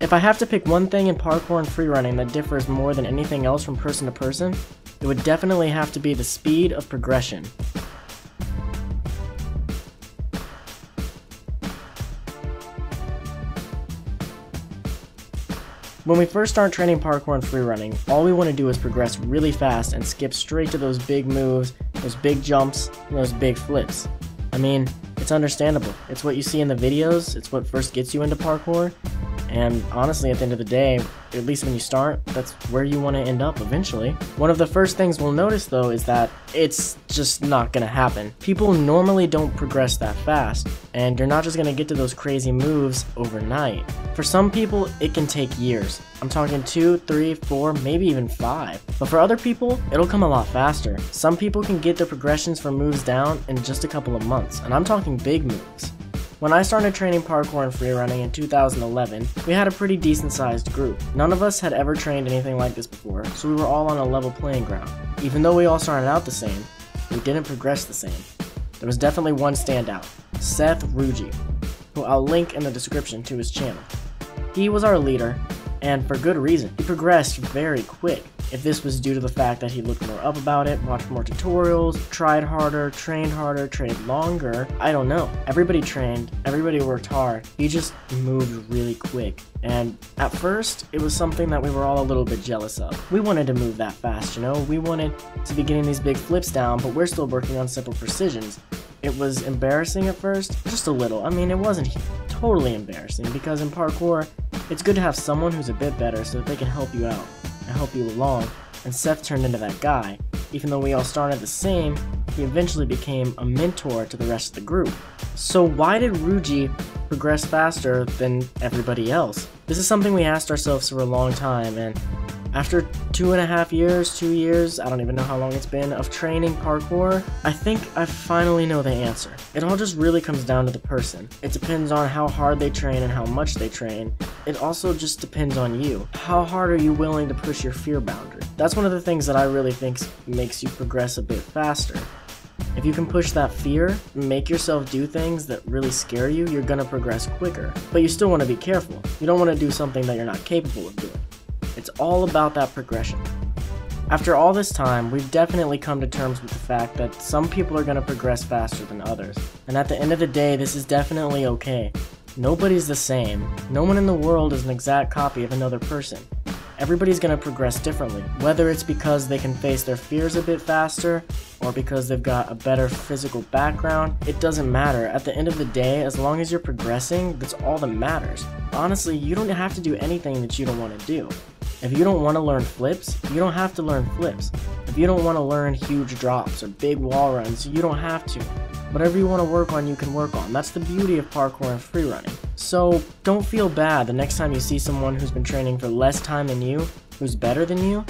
If I have to pick one thing in parkour and freerunning that differs more than anything else from person to person, it would definitely have to be the speed of progression. When we first start training parkour and freerunning, all we want to do is progress really fast and skip straight to those big moves, those big jumps, and those big flips. I mean, it's understandable. It's what you see in the videos, it's what first gets you into parkour, and honestly, at the end of the day, at least when you start, that's where you want to end up eventually. One of the first things we'll notice though is that it's just not gonna happen. People normally don't progress that fast, and you're not just gonna get to those crazy moves overnight. For some people, it can take years. I'm talking 2, 3, 4, maybe even 5. But for other people, it'll come a lot faster. Some people can get their progressions for moves down in just a couple of months, and I'm talking big moves. When I started training parkour and freerunning in 2011, we had a pretty decent sized group. None of us had ever trained anything like this before, so we were all on a level playing ground. Even though we all started out the same, we didn't progress the same. There was definitely one standout, Seth Ruji, who I'll link in the description to his channel. He was our leader, and for good reason. He progressed very quick. If this was due to the fact that he looked more up about it, watched more tutorials, tried harder, trained longer, I don't know. Everybody trained, everybody worked hard. He just moved really quick. And at first, it was something that we were all a little bit jealous of. We wanted to move that fast, you know? We wanted to be getting these big flips down, but we're still working on simple precisions. It was embarrassing at first, just a little. I mean, it wasn't totally embarrassing, because in parkour, it's good to have someone who's a bit better so that they can help you out and help you along, and Seth turned into that guy. Even though we all started the same, he eventually became a mentor to the rest of the group. So why did Ruji progress faster than everybody else? This is something we asked ourselves for a long time, and after 2.5 years, 2 years, I don't even know how long it's been, of training parkour, I think I finally know the answer. It all just really comes down to the person. It depends on how hard they train and how much they train. It also just depends on you. How hard are you willing to push your fear boundary? That's one of the things that I really think makes you progress a bit faster. If you can push that fear, make yourself do things that really scare you, you're gonna progress quicker. But you still want to be careful. You don't want to do something that you're not capable of doing. It's all about that progression. After all this time, we've definitely come to terms with the fact that some people are going to progress faster than others. And at the end of the day, this is definitely okay. Nobody's the same. No one in the world is an exact copy of another person. Everybody's going to progress differently, whether it's because they can face their fears a bit faster or because they've got a better physical background. It doesn't matter. At the end of the day, as long as you're progressing, that's all that matters. Honestly, you don't have to do anything that you don't want to do. If you don't want to learn flips, you don't have to learn flips. If you don't want to learn huge drops or big wall runs, you don't have to. Whatever you want to work on, you can work on. That's the beauty of parkour and freerunning. So don't feel bad the next time you see someone who's been training for less time than you, who's better than you,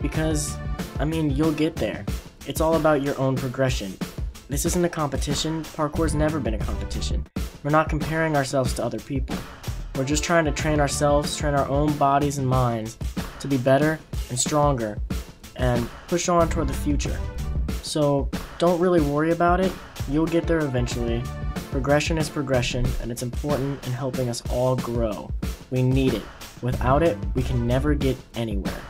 because, I mean, you'll get there. It's all about your own progression. This isn't a competition. Parkour's never been a competition. We're not comparing ourselves to other people. We're just trying to train ourselves, train our own bodies and minds to be better and stronger and push on toward the future. So don't really worry about it. You'll get there eventually. Progression is progression, and it's important in helping us all grow. We need it. Without it, we can never get anywhere.